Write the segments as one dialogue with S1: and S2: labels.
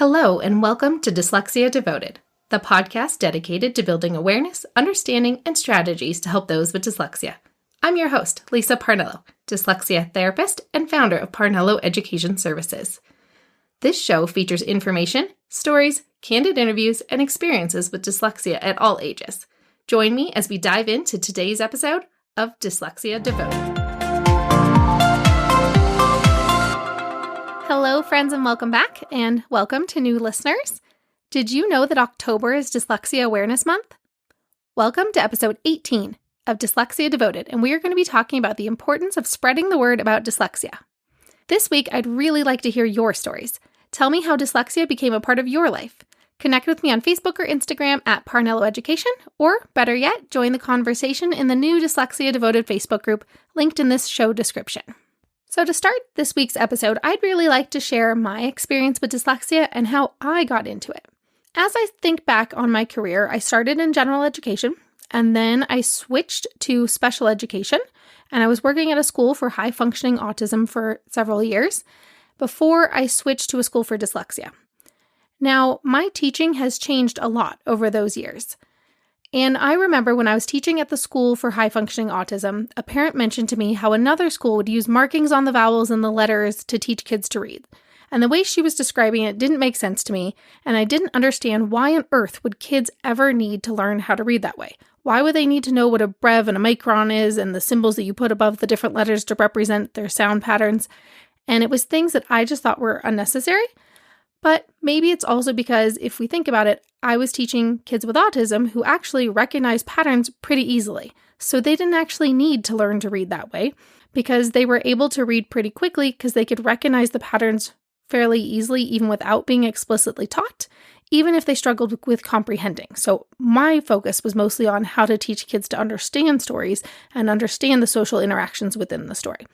S1: Hello, and welcome to Dyslexia Devoted, the podcast dedicated to building awareness, understanding, and strategies to help those with dyslexia. I'm your host, Lisa Parnello, dyslexia therapist and founder of Parnello Education Services. This show features information, stories, candid interviews, and experiences with dyslexia at all ages. Join me as we dive into today's episode of Dyslexia Devoted. Hello, friends, and welcome back, and welcome to new listeners. Did you know that October is Dyslexia Awareness Month? Welcome to episode 18 of Dyslexia Devoted, and we are going to be talking about the importance of spreading the word about dyslexia. This week, I'd really like to hear your stories. Tell me how dyslexia became a part of your life. Connect with me on Facebook or Instagram at Parnello Education, or better yet, join the conversation in the new Dyslexia Devoted Facebook group linked in this show description. So to start this week's episode, I'd really like to share my experience with dyslexia and how I got into it. As I think back on my career, I started in general education, and then I switched to special education, and I was working at a school for high-functioning autism for several years before I switched to a school for dyslexia. Now, my teaching has changed a lot over those years. And I remember when I was teaching at the school for high-functioning autism, a parent mentioned to me how another school would use markings on the vowels and the letters to teach kids to read. And the way she was describing it didn't make sense to me, and I didn't understand why on earth would kids ever need to learn how to read that way. Why would they need to know what a brev and a micron is and the symbols that you put above the different letters to represent their sound patterns? And it was things that I just thought were unnecessary. But maybe it's also because, if we think about it, I was teaching kids with autism who actually recognize patterns pretty easily. So they didn't actually need to learn to read that way because they were able to read pretty quickly because they could recognize the patterns fairly easily even without being explicitly taught, even if they struggled with comprehending. So my focus was mostly on how to teach kids to understand stories and understand the social interactions within the story.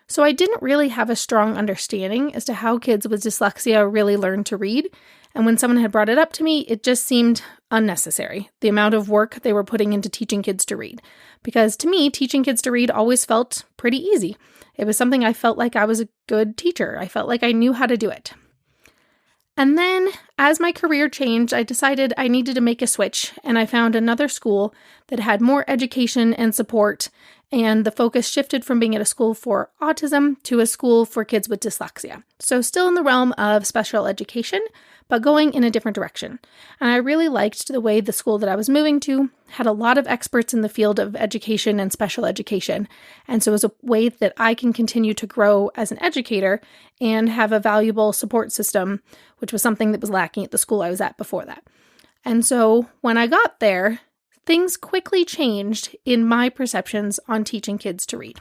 S1: So I didn't really have a strong understanding as to how kids with dyslexia really learn to read, and when someone had brought it up to me, it just seemed unnecessary, the amount of work they were putting into teaching kids to read. Because to me, teaching kids to read always felt pretty easy. It was something I felt like I was a good teacher. I felt like I knew how to do it. And then, as my career changed, I decided I needed to make a switch, and I found another school that had more education and support, and the focus shifted from being at a school for autism to a school for kids with dyslexia. So still in the realm of special education, but going in a different direction. And I really liked the way the school that I was moving to had a lot of experts in the field of education and special education. And so it was a way that I can continue to grow as an educator and have a valuable support system, which was something that was lacking at the school I was at before that. And so when I got there, things quickly changed in my perceptions on teaching kids to read.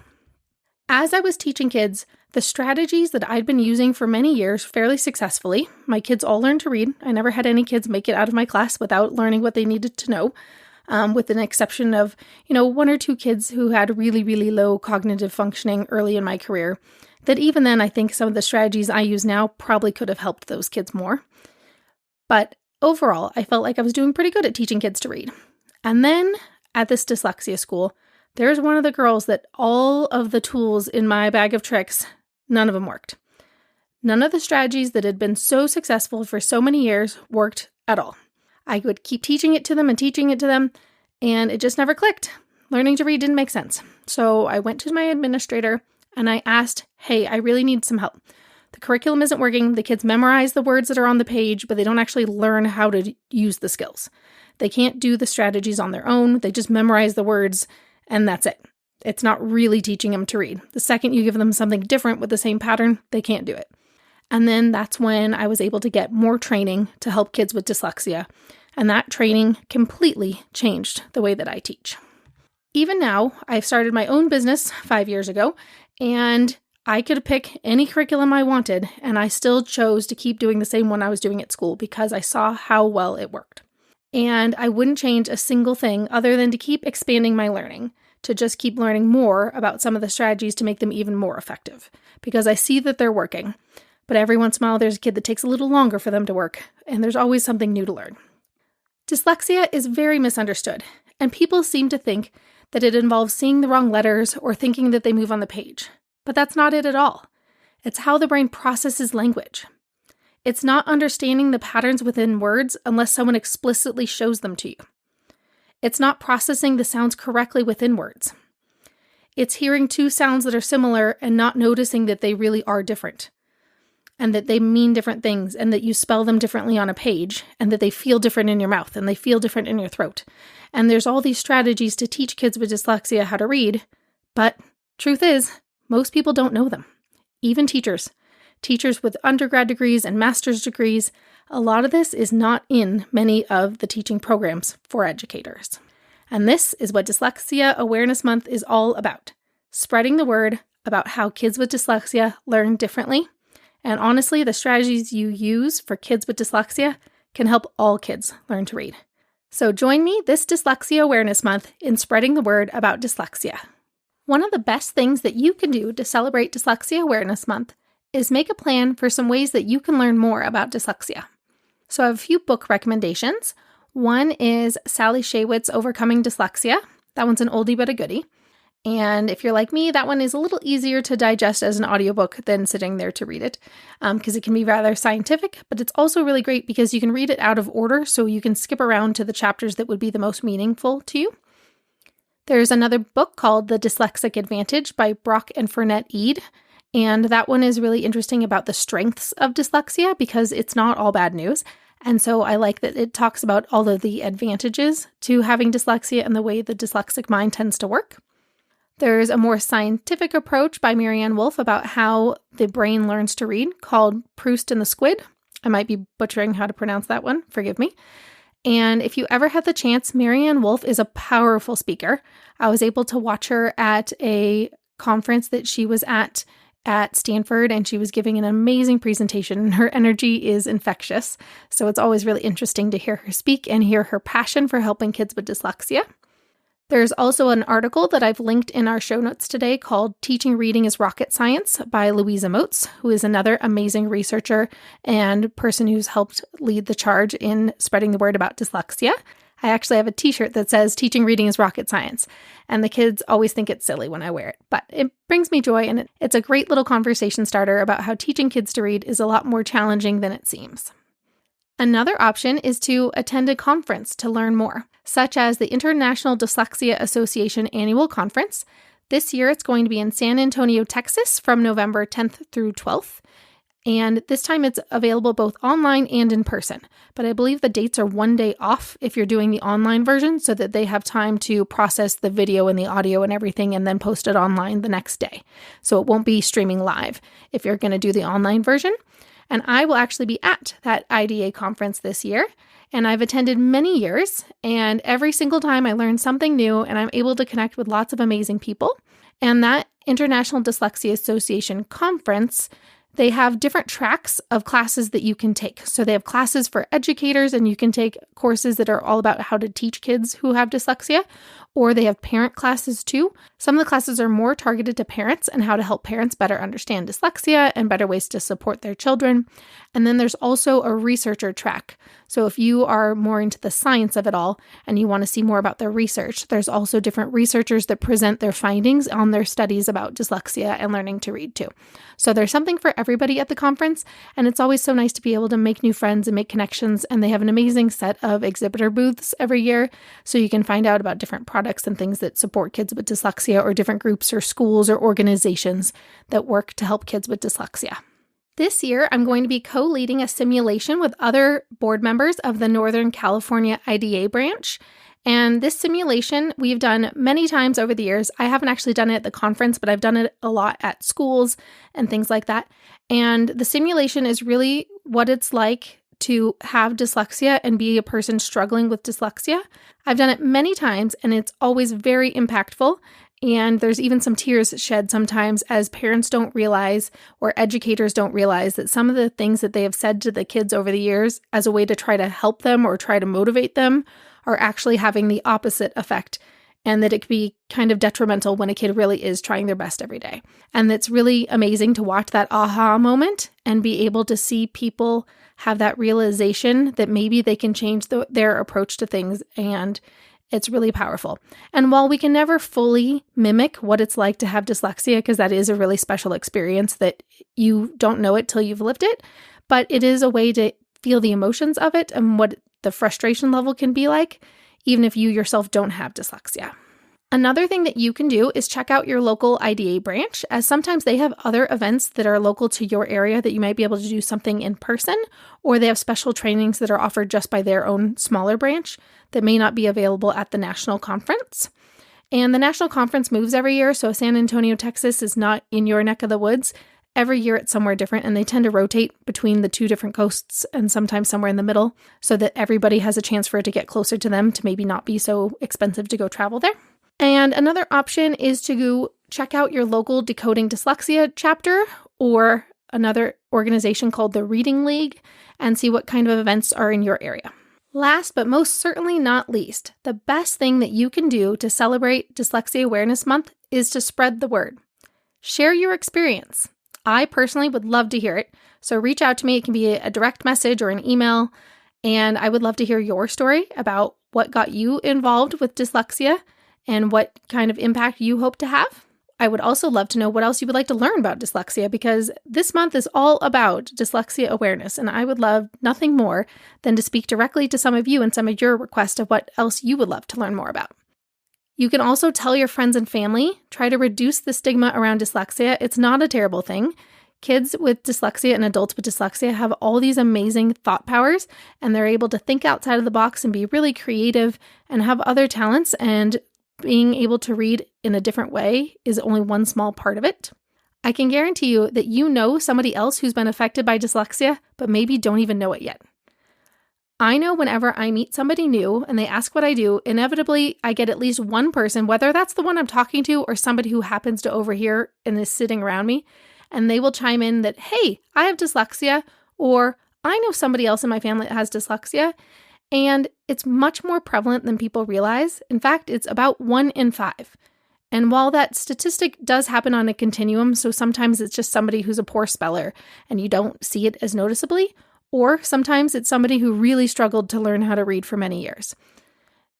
S1: As I was teaching kids, the strategies that I'd been using for many years fairly successfully, my kids all learned to read. I never had any kids make it out of my class without learning what they needed to know, with an exception of, one or two kids who had really, really low cognitive functioning early in my career, that even then I think some of the strategies I use now probably could have helped those kids more. But overall, I felt like I was doing pretty good at teaching kids to read. And then, at this dyslexia school, there's one of the girls that all of the tools in my bag of tricks, none of them worked. None of the strategies that had been so successful for so many years worked at all. I would keep teaching it to them, and it just never clicked. Learning to read didn't make sense. So I went to my administrator, and I asked, hey, I really need some help. The curriculum isn't working. The kids memorize the words that are on the page, but they don't actually learn how to use the skills. They can't do the strategies on their own. They just memorize the words, and that's it. It's not really teaching them to read. The second you give them something different with the same pattern, they can't do it. And then that's when I was able to get more training to help kids with dyslexia, and that training completely changed the way that I teach. Even now, I've started my own business 5 years ago, and I could pick any curriculum I wanted, and I still chose to keep doing the same one I was doing at school because I saw how well it worked. And I wouldn't change a single thing other than to keep expanding my learning, to just keep learning more about some of the strategies to make them even more effective, because I see that they're working. But every once in a while, there's a kid that takes a little longer for them to work, and there's always something new to learn. Dyslexia is very misunderstood, and people seem to think that it involves seeing the wrong letters or thinking that they move on the page. But that's not it at all. It's how the brain processes language. It's not understanding the patterns within words unless someone explicitly shows them to you. It's not processing the sounds correctly within words. It's hearing two sounds that are similar and not noticing that they really are different, and that they mean different things, and that you spell them differently on a page, and that they feel different in your mouth, and they feel different in your throat. And there's all these strategies to teach kids with dyslexia how to read, but truth is, most people don't know them. Even teachers with undergrad degrees and master's degrees, a lot of this is not in many of the teaching programs for educators. And this is what Dyslexia Awareness Month is all about. Spreading the word about how kids with dyslexia learn differently. And honestly, the strategies you use for kids with dyslexia can help all kids learn to read. So join me this Dyslexia Awareness Month in spreading the word about dyslexia. One of the best things that you can do to celebrate Dyslexia Awareness Month is make a plan for some ways that you can learn more about dyslexia. So I have a few book recommendations. One is Sally Shaywitz's Overcoming Dyslexia. That one's an oldie but a goodie. And if you're like me, that one is a little easier to digest as an audiobook than sitting there to read it, because it can be rather scientific, but it's also really great because you can read it out of order, so you can skip around to the chapters that would be the most meaningful to you. There's another book called The Dyslexic Advantage by Brock and Fernette Eade, and that one is really interesting about the strengths of dyslexia because it's not all bad news. And so I like that it talks about all of the advantages to having dyslexia and the way the dyslexic mind tends to work. There's a more scientific approach by Marianne Wolf about how the brain learns to read called Proust and the Squid. I might be butchering how to pronounce that one, forgive me. And if you ever have the chance, Marianne Wolf is a powerful speaker. I was able to watch her at a conference that she was at Stanford, and she was giving an amazing presentation. Her energy is infectious, so it's always really interesting to hear her speak and hear her passion for helping kids with dyslexia. There's also an article that I've linked in our show notes today called Teaching Reading is Rocket Science by Louisa Moats, who is another amazing researcher and person who's helped lead the charge in spreading the word about dyslexia. I actually have a t-shirt that says Teaching Reading is Rocket Science, and the kids always think it's silly when I wear it, but it brings me joy, and it's a great little conversation starter about how teaching kids to read is a lot more challenging than it seems. Another option is to attend a conference to learn more, such as the International Dyslexia Association Annual Conference. This year it's going to be in San Antonio, Texas from November 10th through 12th. And this time it's available both online and in person. But I believe the dates are one day off if you're doing the online version so that they have time to process the video and the audio and everything and then post it online the next day. So it won't be streaming live if you're going to do the online version. And I will actually be at that IDA conference this year. And I've attended many years, and every single time I learn something new and I'm able to connect with lots of amazing people. And that International Dyslexia Association conference, they have different tracks of classes that you can take. So they have classes for educators, and you can take courses that are all about how to teach kids who have dyslexia, or they have parent classes too. Some of the classes are more targeted to parents and how to help parents better understand dyslexia and better ways to support their children. And then there's also a researcher track. So if you are more into the science of it all and you want to see more about their research, there's also different researchers that present their findings on their studies about dyslexia and learning to read too. So there's something for everybody at the conference, and it's always so nice to be able to make new friends and make connections. And they have an amazing set of exhibitor booths every year, so you can find out about different products and things that support kids with dyslexia, or different groups or schools or organizations that work to help kids with dyslexia. This year, I'm going to be co-leading a simulation with other board members of the Northern California IDA branch. And this simulation we've done many times over the years. I haven't actually done it at the conference, but I've done it a lot at schools and things like that. And the simulation is really what it's like to have dyslexia and be a person struggling with dyslexia. I've done it many times, and it's always very impactful. And there's even some tears shed sometimes as parents don't realize, or educators don't realize, that some of the things that they have said to the kids over the years as a way to try to help them or try to motivate them are actually having the opposite effect, and that it can be kind of detrimental when a kid really is trying their best every day. And it's really amazing to watch that aha moment and be able to see people have that realization that maybe they can change their approach to things, and it's really powerful. And while we can never fully mimic what it's like to have dyslexia, because that is a really special experience that you don't know it till you've lived it, but it is a way to feel the emotions of it and what the frustration level can be like, even if you yourself don't have dyslexia. Another thing that you can do is check out your local IDA branch, as sometimes they have other events that are local to your area that you might be able to do something in person, or they have special trainings that are offered just by their own smaller branch that may not be available at the national conference. And the national conference moves every year, so San Antonio, Texas is not in your neck of the woods. Every year it's somewhere different, and they tend to rotate between the two different coasts and sometimes somewhere in the middle so that everybody has a chance for it to get closer to them to maybe not be so expensive to go travel there. And another option is to go check out your local Decoding Dyslexia chapter or another organization called the Reading League and see what kind of events are in your area. Last but most certainly not least, the best thing that you can do to celebrate Dyslexia Awareness Month is to spread the word. Share your experience. I personally would love to hear it, so reach out to me. It can be a direct message or an email, and I would love to hear your story about what got you involved with dyslexia and what kind of impact you hope to have. I would also love to know what else you would like to learn about dyslexia, because this month is all about dyslexia awareness, and I would love nothing more than to speak directly to some of you and some of your requests of what else you would love to learn more about. You can also tell your friends and family, try to reduce the stigma around dyslexia. It's not a terrible thing. Kids with dyslexia and adults with dyslexia have all these amazing thought powers, and they're able to think outside of the box and be really creative and have other talents, and being able to read in a different way is only one small part of it. I can guarantee you that you know somebody else who's been affected by dyslexia, but maybe don't even know it yet. I know whenever I meet somebody new and they ask what I do, inevitably I get at least one person, whether that's the one I'm talking to or somebody who happens to overhear and is sitting around me, and they will chime in that, hey, I have dyslexia, or I know somebody else in my family that has dyslexia. And it's much more prevalent than people realize. In fact, it's about 1 in 5. And while that statistic does happen on a continuum, so sometimes it's just somebody who's a poor speller and you don't see it as noticeably, or sometimes it's somebody who really struggled to learn how to read for many years.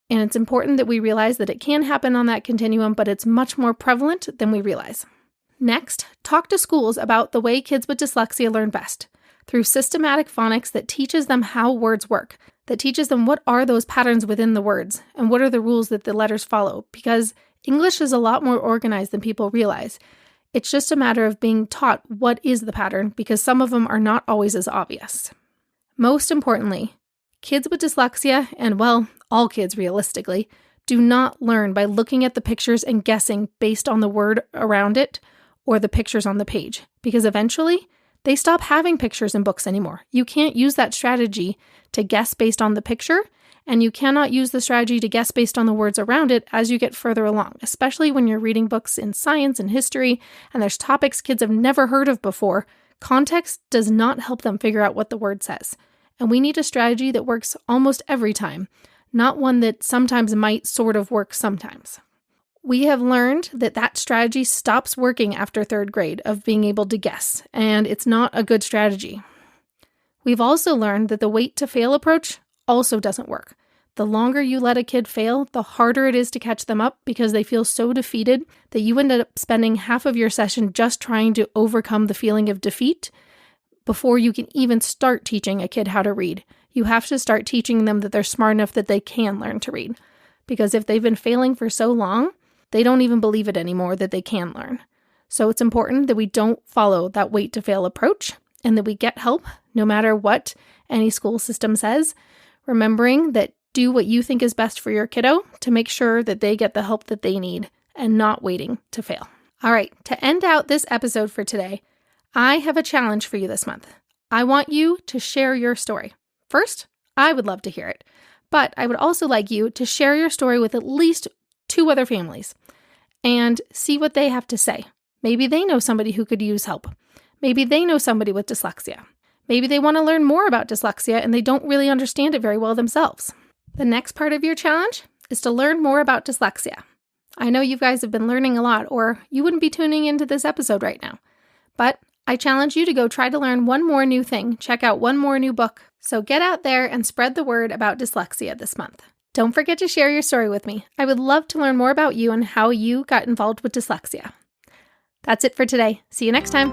S1: And it's important that we realize that it can happen on that continuum, but it's much more prevalent than we realize. Next, talk to schools about the way kids with dyslexia learn best, through systematic phonics that teaches them how words work, that teaches them what are those patterns within the words and what are the rules that the letters follow, because English is a lot more organized than people realize. It's just a matter of being taught what is the pattern, because some of them are not always as obvious. Most importantly, kids with dyslexia, and well, all kids realistically, do not learn by looking at the pictures and guessing based on the word around it or the pictures on the page, because eventually they stop having pictures in books anymore. You can't use that strategy to guess based on the picture, and you cannot use the strategy to guess based on the words around it as you get further along, especially when you're reading books in science and history, and there's topics kids have never heard of before. Context does not help them figure out what the word says. And we need a strategy that works almost every time, not one that sometimes might sort of work sometimes. We have learned that that strategy stops working after 3rd grade of being able to guess, and it's not a good strategy. We've also learned that the wait to fail approach also doesn't work. The longer you let a kid fail, the harder it is to catch them up, because they feel so defeated that you end up spending half of your session just trying to overcome the feeling of defeat before you can even start teaching a kid how to read. You have to start teaching them that they're smart enough that they can learn to read, because if they've been failing for so long, they don't even believe it anymore that they can learn. So it's important that we don't follow that wait to fail approach, and that we get help no matter what any school system says, remembering that do what you think is best for your kiddo to make sure that they get the help that they need and not waiting to fail. All right, to end out this episode for today, I have a challenge for you this month. I want you to share your story. First, I would love to hear it, but I would also like you to share your story with at least 2 other families and see what they have to say. Maybe they know somebody who could use help. Maybe they know somebody with dyslexia. Maybe they want to learn more about dyslexia and they don't really understand it very well themselves. The next part of your challenge is to learn more about dyslexia. I know you guys have been learning a lot, or you wouldn't be tuning into this episode right now. But I challenge you to go try to learn one more new thing, check out one more new book. So get out there and spread the word about dyslexia this month. Don't forget to share your story with me. I would love to learn more about you and how you got involved with dyslexia. That's it for today. See you next time.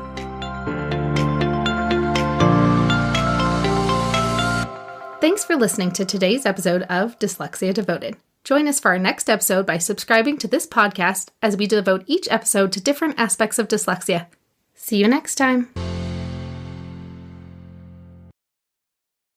S1: Thanks for listening to today's episode of Dyslexia Devoted. Join us for our next episode by subscribing to this podcast as we devote each episode to different aspects of dyslexia. See you next time.